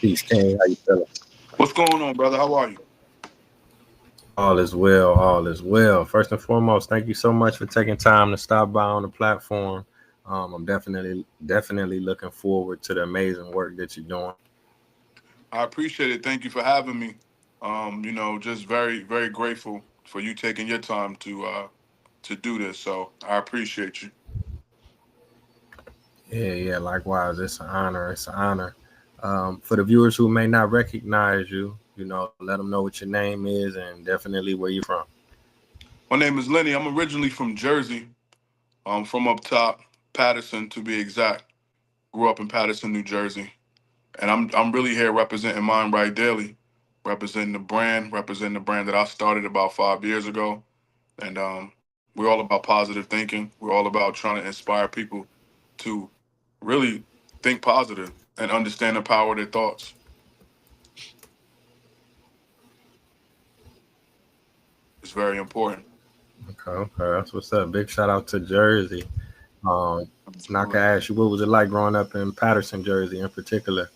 Peace, King. How you feeling? What's going on, brother? How are you? All is well. All is well. First and foremost, thank you so much for taking time to stop by on the platform. I'm definitely looking forward to the amazing work that you're doing. I appreciate it. Thank you for having me. Just very, very grateful for you taking your time to do this. So I appreciate you. Yeah. Likewise, it's an honor. It's an honor. For the viewers who may not recognize you, let them know what your name is and definitely where you're from. My name is Lenny. I'm originally from Jersey. I'm from up top, Patterson to be exact. Grew up in Patterson, New Jersey, and I'm really here representing Mind Right Daily, representing the brand that I started about 5 years ago. And we're all about positive thinking. We're all about trying to inspire people to really think positive and understand the power of their thoughts. It's very important. Okay. That's what's up. Big shout out to Jersey. Um, Now I can Absolutely. ask you, what was it like growing up in Patterson, Jersey, in particular?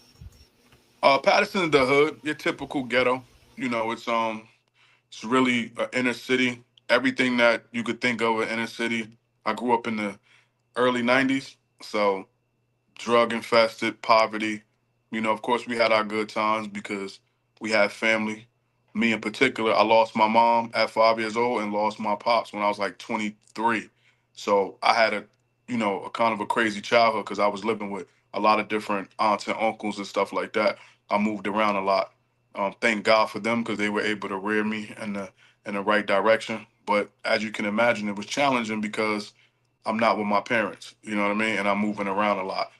Patterson is the hood, your typical ghetto. It's really an inner city. Everything that you could think of an inner city. I grew up in the early '90s, so drug infested, poverty. Of course, we had our good times because we had family. Me in particular, I lost my mom at 5 years old and lost my pops when I was like 23. So I had a kind of a crazy childhood because I was living with a lot of different aunts and uncles and stuff like that. I moved around a lot. Thank God for them because they were able to rear me in the right direction. But as you can imagine, it was challenging because I'm not with my parents. You know what I mean? And I'm moving around a lot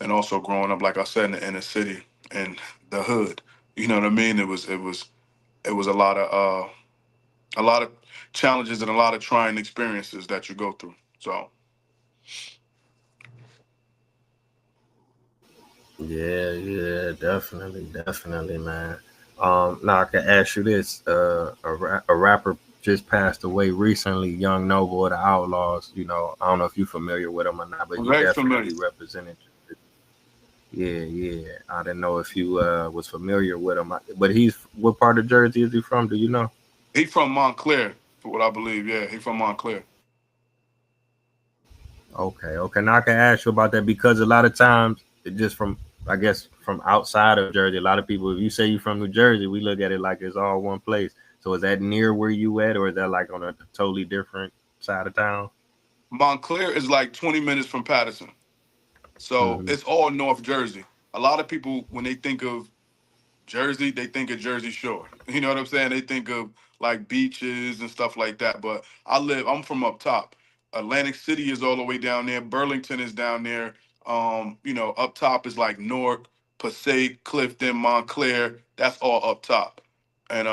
and also growing up, like I said, in the inner city and the hood. You know what I mean? It was a lot of challenges and a lot of trying experiences that you go through. So Yeah, definitely, man. Now I can ask you this: a rapper just passed away recently, Young Noble of the Outlaws. I don't know if you're familiar with him or not, but I'm he very familiar. definitely represented. Yeah. I didn't know if you was familiar with him, but he's what part of Jersey is he from? Do you know? He from Montclair, for what I believe. Yeah, he from Montclair. Okay. Now I can ask you about that because a lot of times, it just from I guess from outside of Jersey, a lot of people, if you say you're from New Jersey, we look at it like it's all one place. So is that near where you at, or is that like on a totally different side of town? Montclair is like 20 minutes from Patterson. So Hmm. it's all North Jersey. A lot of people, when they think of Jersey, they think of Jersey Shore. You know what I'm saying? They think of like beaches and stuff like that. But I'm from up top. Atlantic City is all the way down there. Burlington is down there. Up top is like Newark, Passaic, Clifton, Montclair. That's all up top. And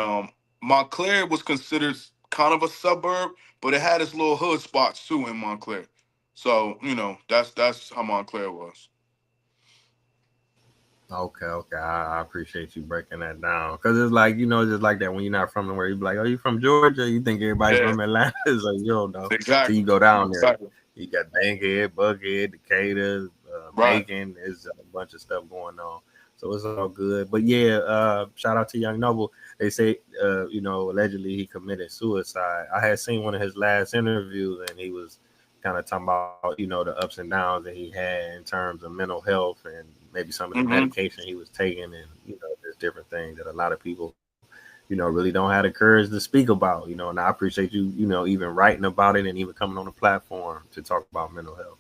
Montclair was considered kind of a suburb, but it had its little hood spots too in Montclair. So, that's how Montclair was. Okay. I appreciate you breaking that down because it's like just like that when you're not from where you be like, oh, you from Georgia? You think everybody Yeah, from Atlanta? So you don't know. So you exactly. go down there, Exactly. you got Bankhead, Buckhead, Decatur, Right. Macon. There's a bunch of stuff going on. So it's all good. But yeah, shout out to Young Noble. They say, allegedly he committed suicide. I had seen one of his last interviews, and he was kind of talking about, the ups and downs that he had in terms of mental health and maybe some of the Hmm. medication he was taking, and there's different things that a lot of people, really don't have the courage to speak about. And I appreciate you, even writing about it and even coming on the platform to talk about mental health.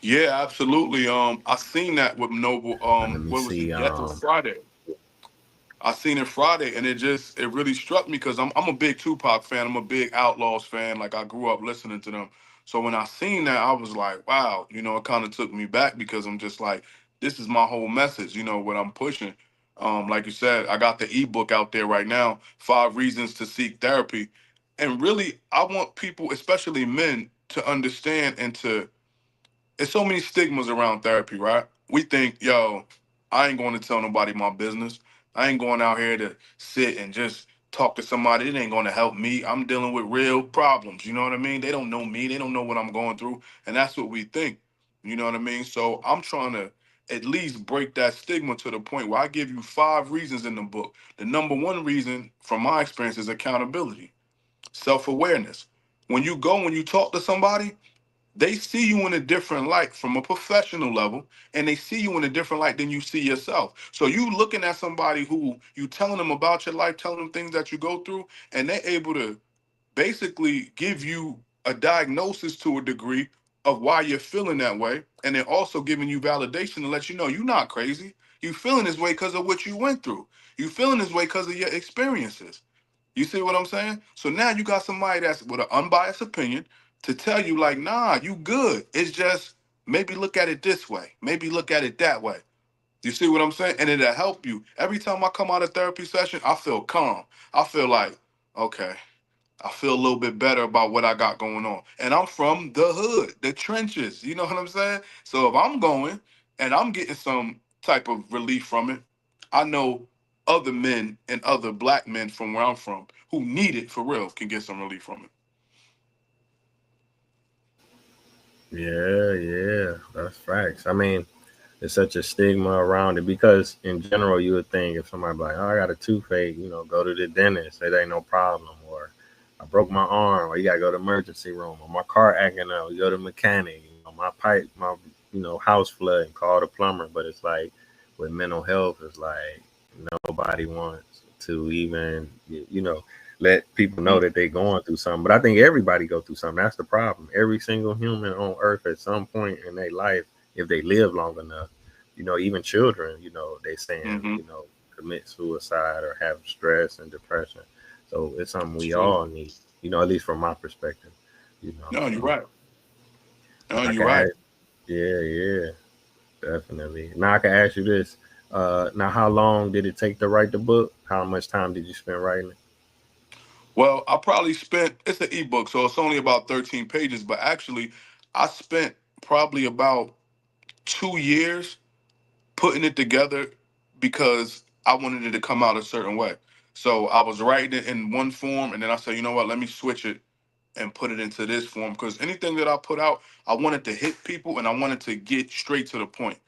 Yeah, absolutely. I seen that with Noble. Let me What was see. it? Yeah, it was Friday. I seen it Friday, and it really struck me because I'm a big Tupac fan. I'm a big Outlaws fan. Like I grew up listening to them. So when I seen that, I was like, wow. It kind of took me back because I'm just like, this is my whole message. What I'm pushing. Like you said, I got the ebook out there right now. 5 Reasons to Seek Therapy, and really, I want people, especially men, to understand and to there's so many stigmas around therapy, right? We think, yo, I ain't going to tell nobody my business. I ain't going out here to sit and just talk to somebody. It ain't going to help me. I'm dealing with real problems. You know what I mean? They don't know me. They don't know what I'm going through. And that's what we think. You know what I mean? So I'm trying to at least break that stigma to the point where I give you 5 reasons in the book. The number one reason, from my experience, is accountability, self awareness. When you talk to somebody, they see you in a different light from a professional level, and they see you in a different light than you see yourself. So you looking at somebody who you telling them about your life, telling them things that you go through, and they're able to basically give you a diagnosis to a degree of why you're feeling that way, and they're also giving you validation to let you know you're not crazy. You feeling this way because of what you went through. You feeling this way because of your experiences. You see what I'm saying? So now you got somebody that's with an unbiased opinion to tell you, like, nah, you good. It's just maybe look at it this way, maybe look at it that way. You see what I'm saying? And it'll help you. Every time I come out of therapy session, I feel calm. I feel like, okay, I feel a little bit better about what I got going on. And I'm from the hood, the trenches. You know what I'm saying? So if I'm going and I'm getting some type of relief from it, I know other men and other black men from where I'm from who need it for real can get some relief from it. Yeah, yeah, that's facts. I mean, there's such a stigma around it because in general you would think if somebody be like, oh, I got a toothache, go to the dentist, it ain't no problem, or I broke my arm, or you gotta go to the emergency room, or my car acting up, you go to the mechanic, my pipe, my house flood, call the plumber. But it's like with mental health, it's like nobody wants to even let people know that they're going through something. But I think everybody go through something. That's the problem. Every single human on earth at some point in their life, if they live long enough, even children, they saying, Mm-hmm. commit suicide or have stress and depression. So it's something we True. all need, at least from my perspective, No, you're right. No, I you're can right. ask, yeah, yeah, definitely. Now I can ask you this. Now, how long did it take to write the book? How much time did you spend writing it? Well, I probably spent, it's an ebook, so it's only about 13 pages, but actually, I spent probably about 2 years putting it together because I wanted it to come out a certain way. So I was writing it in one form, and then I said, you know what, let me switch it and put it into this form because anything that I put out, I wanted to hit people and I wanted to get straight to the point.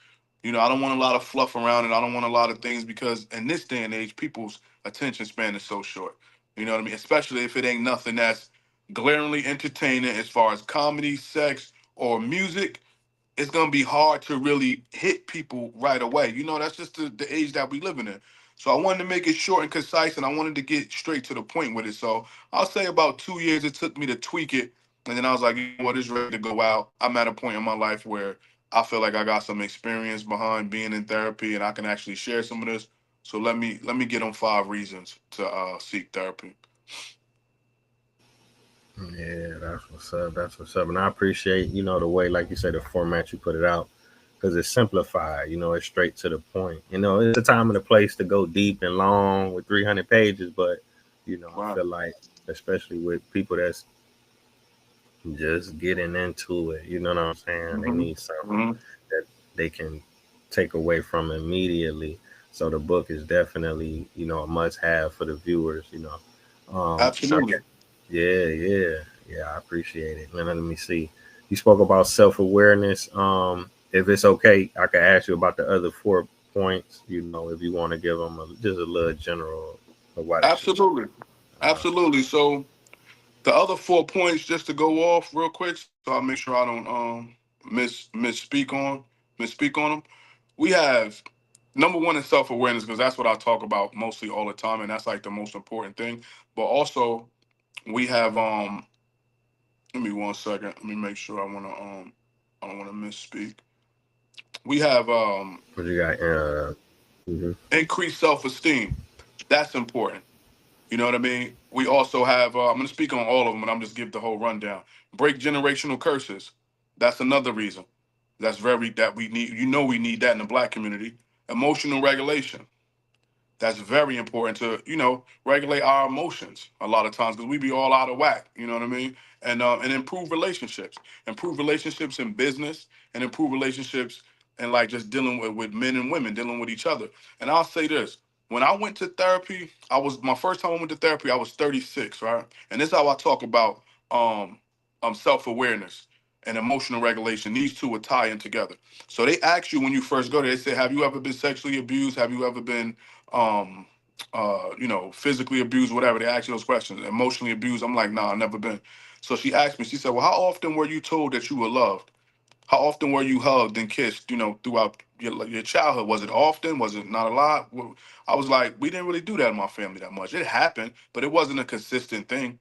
I don't want a lot of fluff around it. I don't want a lot of things because in this day and age, people's attention span is so short. You know what I mean? Especially if it ain't nothing that's glaringly entertaining as far as comedy, sex, or music, it's gonna be hard to really hit people right away. That's just the age that we living in. So I wanted to make it short and concise, and I wanted to get straight to the point with it. So I'll say about 2 years it took me to tweak it, and then I was like, you know what, it's ready to go out. I'm at a point in my life where I feel like I got some experience behind being in therapy, and I can actually share some of this. So let me get on 5 reasons to seek therapy. Yeah, that's what's up. That's what's up. And I appreciate, the way, like you said, the format you put it out because it's simplified. It's straight to the point. It's a time and a place to go deep and long with 300 pages, but I Wow. feel like, especially with people that's just getting into it, you know what I'm saying? They Hmm. need something Hmm. that they can take away from immediately. So the book is definitely, a must have for the viewers. Okay. Absolutely. Yeah, yeah, yeah. I appreciate it. Let me see. You spoke about self awareness. If it's okay, I could ask you about the other 4 points. If you want to give them just a little general of why they should. Absolutely. Uh, Absolutely. So the other 4 points, just to go off real quick, so I make sure I don't misspeak on them. We have number one is self awareness because that's what I talk about mostly all the time, and that's like the most important thing. But also we have Give me 1 second. Let me make sure I don't want to misspeak. We have what you got? Mhm. increased self esteem. That's important. You know what I mean? We also have, I'm going to speak on all of them, and I'm just give the whole rundown. Break generational curses. That's another reason. That we need. We need that in the black community. Emotional regulation. That's very important to regulate our emotions a lot of times because we be all out of whack. You know what I mean? And improve relationships in business, and improve relationships and like just dealing with men and women, dealing with each other. And I'll say this: when I went to therapy, I was my first time I went to therapy. I was 36, right? And this is how I talk about um self awareness and emotional regulation. These two are tie in together. So they ask you when you first go there, they say, have you ever been sexually abused? Have you ever been physically abused, whatever. They ask you those questions. Emotionally abused. I'm like, nah, I've never been. So she asked me, she said, well, how often were you told that you were loved? How often were you hugged and kissed, throughout your childhood? Was it often? Was it not a lot? Well, I was like, we didn't really do that in my family that much. It happened, but it wasn't a consistent thing.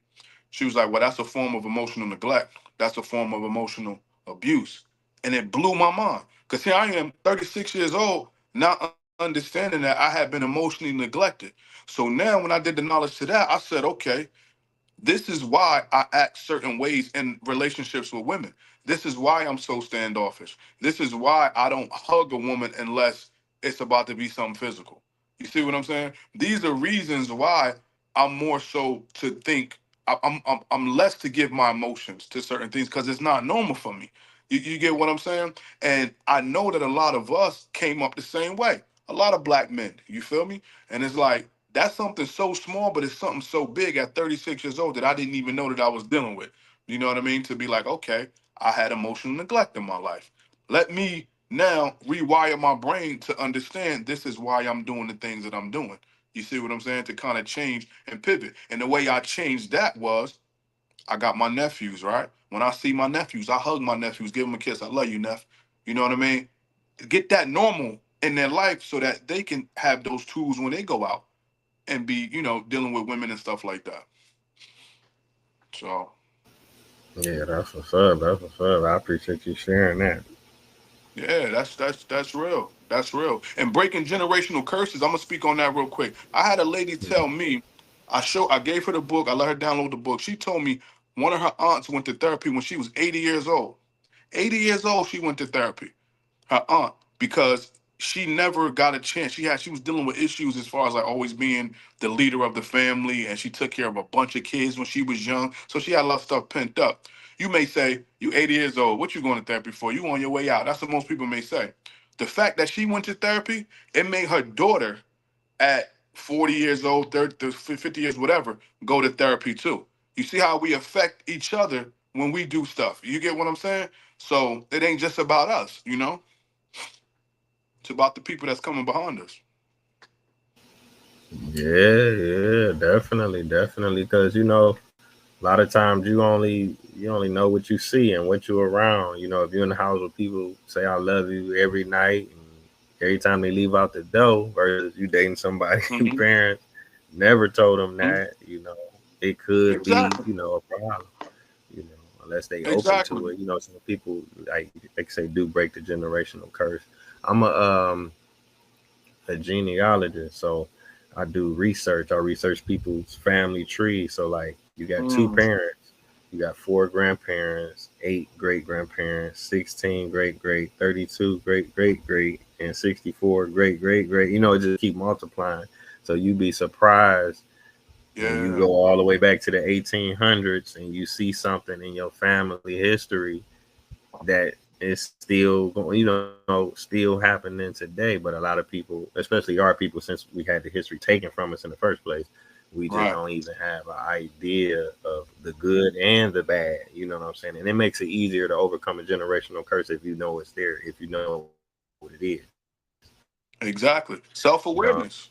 She was like, well, that's a form of emotional neglect. That's a form of emotional abuse. And it blew my mind. Because here I am, 36 years old, not understanding that I had been emotionally neglected. So now when I did the knowledge to that, I said, okay, this is why I act certain ways in relationships with women. This is why I'm so standoffish. This is why I don't hug a woman unless it's about to be something physical. You see what I'm saying? These are reasons why I'm more so to think I'm less to give my emotions to certain things because it's not normal for me. You get what I'm saying? And I know that a lot of us came up the same way. A lot of black men. You feel me? And it's like that's something so small, but it's something so big at 36 years old that I didn't even know that I was dealing with. You know what I mean? To be like, okay, I had emotional neglect in my life. Let me now rewire my brain to understand this is why I'm doing the things that I'm doing. You see what I'm saying? To kind of change and pivot. And the way I changed that was I got my nephews, right? When I see my nephews, I hug my nephews, give them a kiss. I love you, Neff. You know what I mean? Get that normal in their life so that they can have those tools when they go out and be, dealing with women and stuff like that. So Yeah, that's what's up. That's what's up. I appreciate you sharing that. yeah, that's real. That's real. And breaking generational curses, I'm gonna speak on that real quick. I had a lady tell me, I gave her the book, I let her download the book. She told me one of her aunts went to therapy when she was 80 years old. 80 years old, she went to therapy. Her aunt, because she never got a chance. She was dealing with issues as far as like always being the leader of the family, and she took care of a bunch of kids when she was young. So she had a lot of stuff pent up. You may say, you 80 years old, what you going to therapy for? You on your way out. That's what most people may say. The fact that she went to therapy, it made her daughter at 40 years old, 30, 50 years, whatever, go to therapy too. You see how we affect each other when we do stuff. You get what I'm saying? So it ain't just about us. It's about the people that's coming behind us. Yeah, yeah, definitely, definitely. Because a lot of times you only know what you see and what you're around. If you're in the house with people say I love you every night and every time they leave out the door, versus you dating somebody who Hmm. parents never told them that, it could be Exactly. a problem. Unless they open Exactly. to it. Some people like say do break the generational curse. I'm a genealogist, so I do research. I research people's family trees. So like you got two Mm. parents, you got four grandparents, eight great grandparents, 16 great great, 32 great great great, and 64 great great great. It just keep multiplying. So you'd be surprised when you Yeah. go all the way back to the 1800s and you see something in your family history that is still going, still happening today. But a lot of people, especially our people, since we had the history taken from us in the first place, we just Right. don't even have an idea of the good and the bad. You know what I'm saying? And it makes it easier to overcome a generational curse if you know it's there, if you know what it is. Exactly. You know, Self-awareness.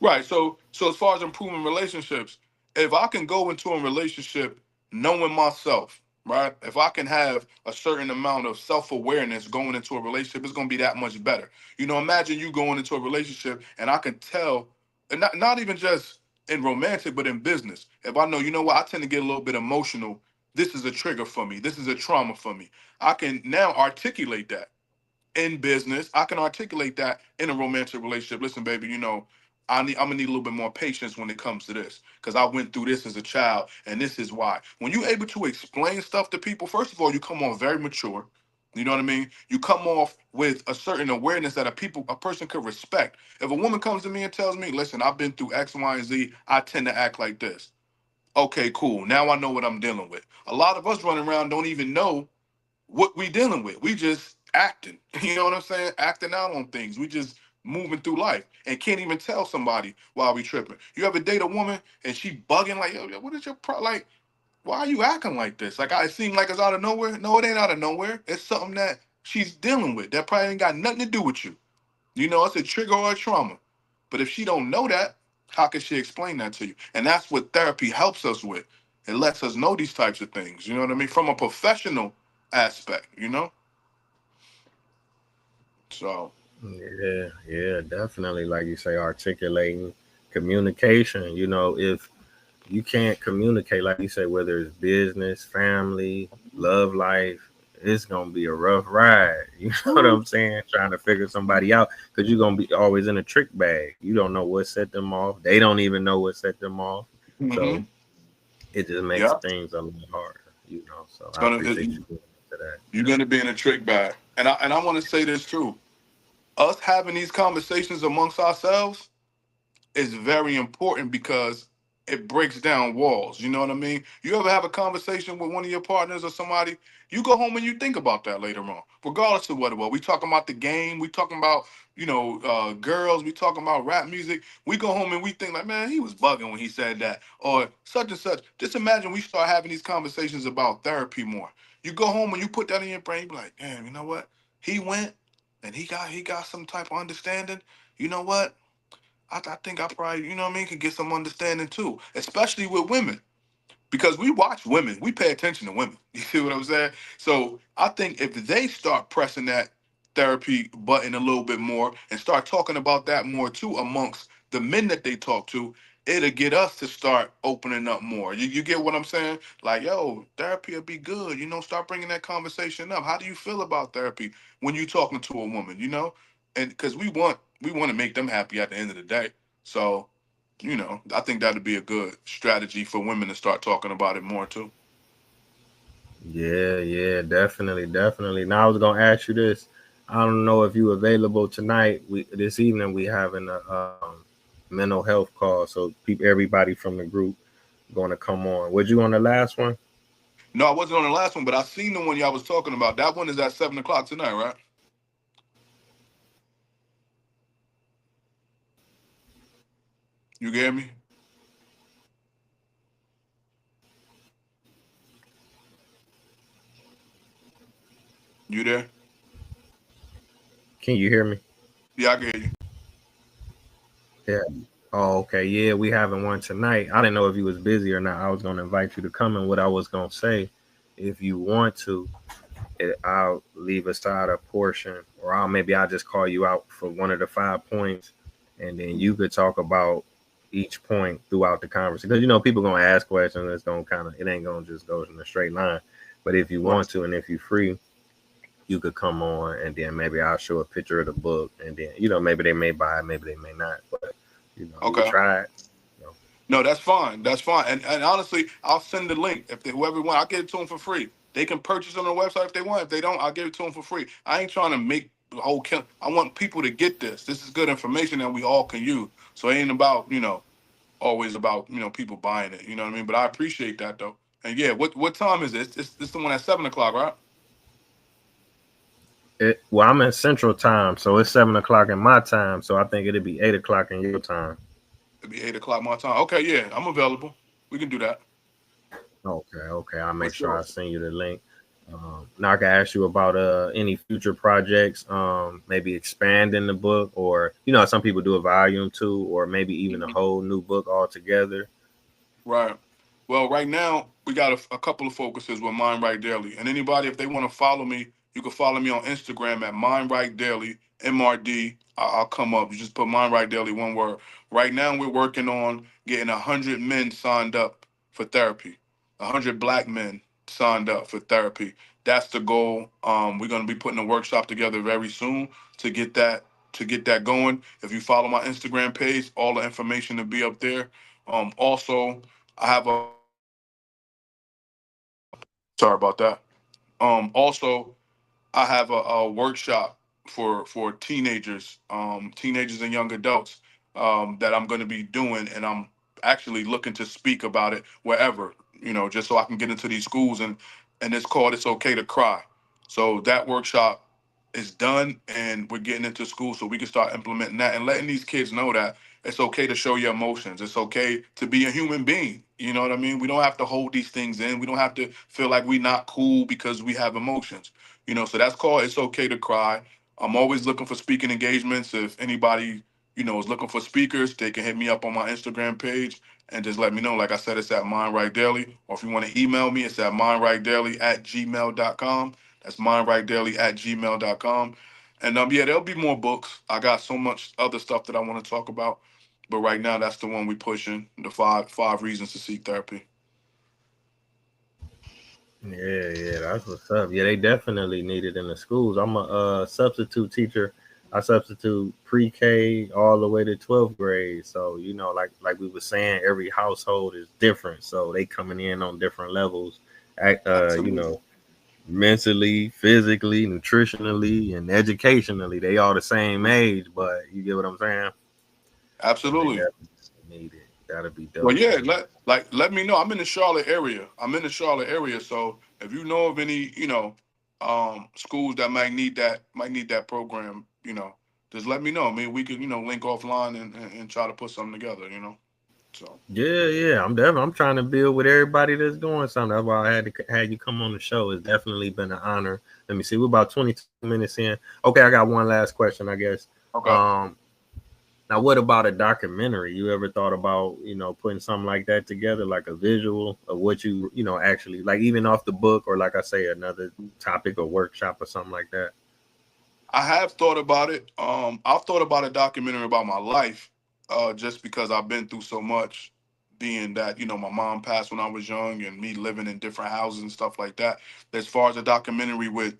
Right. So as far as improving relationships, if I can go into a relationship knowing myself, right? If I can have a certain amount of self-awareness going into a relationship, it's gonna be that much better. Imagine you going into a relationship and I can tell, and not even just in romantic, but in business. If I know, you know what, I tend to get a little bit emotional. This is a trigger for me. This is a trauma for me. I can now articulate that in business. I can articulate that in a romantic relationship. Listen, baby, I'm gonna need a little bit more patience when it comes to this because I went through this as a child, and this is why. When you're able to explain stuff to people, first of all, you come on very mature. You know what I mean? You come off with a certain awareness that a person could respect. If a woman comes to me and tells me, "Listen, I've been through X, Y, and Z. I tend to act like this." Okay, cool. Now I know what I'm dealing with. A lot of us running around don't even know what we dealing with. We just acting. You know what I'm saying? Acting out on things. We just moving through life and can't even tell somebody while we tripping. You ever date a woman and she bugging like, yo, what is your like? why are you acting like this? Like, I, it seemed like it's out of nowhere. No, it ain't out of nowhere. It's something that she's dealing with that probably ain't got nothing to do with you. You know, it's a trigger or a trauma. But if she don't know that, how can she explain that to you? And that's what therapy helps us with. It lets us know these types of things. You know what I mean? From a professional aspect, you know? So, Yeah, yeah, definitely. Like you say, articulating communication. You know, if you can't communicate, like you say, whether it's business, family, love life, it's gonna be a rough ride. You know what I'm saying? Trying to figure somebody out because you're gonna be always in a trick bag. You don't know what set them off. They don't even know what set them off. hmm So it just makes yeah, things a lot harder. You know. So it's I gonna, appreciate you going into that. you're gonna be in a trick bag. And I want to say this too. Us having these conversations amongst ourselves is very important because it breaks down walls. You know what I mean? You ever have a conversation with one of your partners or somebody, you go home and you think about that later on, regardless of what it was. We talking about the game, we talking about, girls, we talking about rap music. We go home and we think like, man, he was bugging when he said that, or such and such. Just imagine we start having these conversations about therapy more. You go home and you put that in your brain, you be like, damn, you know what? He went and he got some type of understanding. You know what? I think I probably, you know what I mean, can get some understanding too, especially with women because we watch women, we pay attention to women. You see what I'm saying? So I think if they start pressing that therapy button a little bit more and start talking about that more too amongst the men that they talk to, it'll get us to start opening up more. You get what I'm saying? Like, yo, therapy will be good. You know, start bringing that conversation up. How do you feel about therapy when you're talking to a woman? You know, and because we want to make them happy at the end of the day. So I think that'd be a good strategy for women to start talking about it more too. Yeah, yeah, definitely, definitely. Now I was gonna ask you this. I don't know if you available tonight. We this evening we having a mental health call, so everybody from the group going to come on. Was you on the last one? No, I wasn't on the last one, but I seen the one y'all was talking about. That one is at 7 o'clock tonight, right? You get me? You there? Can you hear me? Yeah, I can hear you. Yeah. Oh, okay. Yeah, we having one tonight. I didn't know if you was busy or not. I was gonna invite you to come, and what I was gonna say, if you want to, I'll leave aside a portion, or I'll just call you out for one of the 5 points, and then you could talk about each point throughout the conversation. Because people gonna ask questions. It's gonna it ain't gonna just go in a straight line. But if you Right. want to, and if you're free, you could come on, and then maybe I'll show a picture of the book, and then maybe they may buy it, maybe they may not. But you could Okay. try it. You know. No, that's fine. That's fine. And honestly, I'll send the link if whoever want. I'll give it to them for free. They can purchase on the website if they want. If they don't, I'll give it to them for free. I ain't trying to make the whole kill. I want people to get this. This is good information that we all can use. So it ain't about always about people buying it. You know what I mean? But I appreciate that though. And yeah, what time is it? It's the one at 7 o'clock, right? Well, I'm in Central Time, so it's 7 o'clock in my time. So I think it'd be 8 o'clock in your time. It'll be 8 o'clock my time. Okay, yeah, I'm available. We can do that Okay, okay. I'll for make sure sure. I send you the link. Now I can ask you about any future projects, maybe expanding the book, or some people do a volume two, or maybe even a whole new book altogether. Right. Well, right now we got a couple of focuses with Mind Right Daily, and anybody if they want to follow me, you can follow me on Instagram at Mind Right Daily MRD. I'll come up. You just put Mind Right Daily one word. Right now we're working on getting 100 men signed up for therapy. 100 black men signed up for therapy. That's the goal. We're going to be putting a workshop together very soon to get that going. If you follow my Instagram page, all the information will be up there. Also, I have a sorry about that. Also, I have a workshop for teenagers, teenagers and young adults that I'm going to be doing, and I'm actually looking to speak about it wherever, just so I can get into these schools and it's called "It's Okay to Cry." So that workshop is done and we're getting into school so we can start implementing that and letting these kids know that it's okay to show your emotions. It's okay to be a human being. You know what I mean? We don't have to hold these things in. We don't have to feel like we're not cool because we have emotions. You know, so that's called It's Okay to Cry. I'm always looking for speaking engagements. If anybody, is looking for speakers, they can hit me up on my Instagram page and just let me know. Like I said, it's at Mind Right Daily. Or if you want to email me, it's at mindrightdaily@gmail.com. That's mindrightdaily@gmail.com. And yeah, there'll be more books. I got so much other stuff that I want to talk about. But right now that's the one we pushing, the five reasons to seek therapy. Yeah, that's what's up. Yeah, they definitely need it in the schools. I'm a substitute teacher. I substitute pre-K all the way to 12th grade. So like we were saying, every household is different. So they coming in on different levels. Act, Absolutely. mentally, physically, nutritionally, and educationally, they all the same age. But you get what I'm saying? So they Absolutely. definitely need it. That'll be Well, dope, yeah, man. let me know. I'm in the Charlotte area. So if you know of any, schools that might need that program, just let me know. I mean, we could, link offline and try to put something together. So Yeah. I'm trying to build with everybody that's doing something. That's why I had you come on the show. It's definitely been an honor. Let me see. We're about 22 minutes in. Okay, I got one last question, I guess. okay. Um, Now, what about a documentary? You ever thought about, putting something like that together, like a visual of what actually like, even off the book, or like I say, another topic or workshop or something like that? I have thought about it. I've thought about a documentary about my life, just because I've been through so much. Being that my mom passed when I was young, and me living in different houses and stuff like that. As far as a documentary with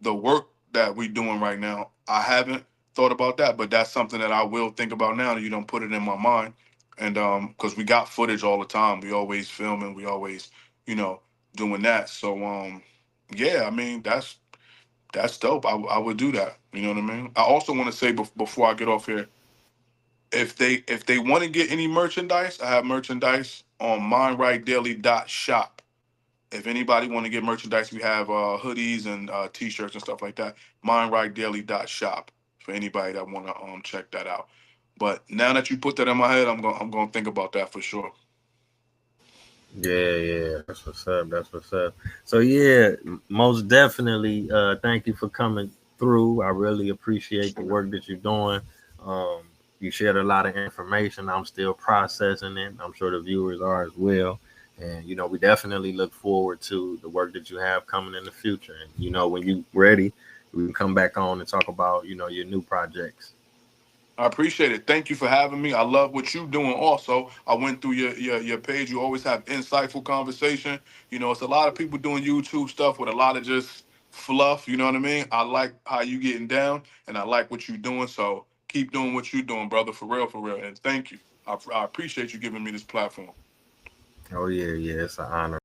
the work that we doing right now, I haven't thought about that, but that's something that I will think about now. That you don't put it in my mind, and because we got footage all the time, we always filming, we always you know doing that. So yeah, I mean that's dope. I would do that. You know what I mean? I also want to say before I get off here, if they want to get any merchandise, I have merchandise on mindrightdaily.shop. If anybody want to get merchandise, we have hoodies and t-shirts and stuff like that. Mindrightdaily.shop for anybody that want to check that out. But now that you put that in my head, I'm gonna think about that for sure. Yeah, that's what's up. That's what's up. So yeah, most definitely. Thank you for coming through. I really appreciate the work that you're doing. Um, you shared a lot of information. I'm still processing it. I'm sure the viewers are as well. And we definitely look forward to the work that you have coming in the future. And when you ready, we can come back on and talk about your new projects. I appreciate it. Thank you for having me. I love what you're doing. Also, I went through your page. You always have insightful conversation. It's a lot of people doing YouTube stuff with a lot of just fluff. You know what I mean? I like how you getting down, and I like what you're doing. So keep doing what you're doing, brother. For real, for real. And thank you. I appreciate you giving me this platform. Oh yeah, it's an honor.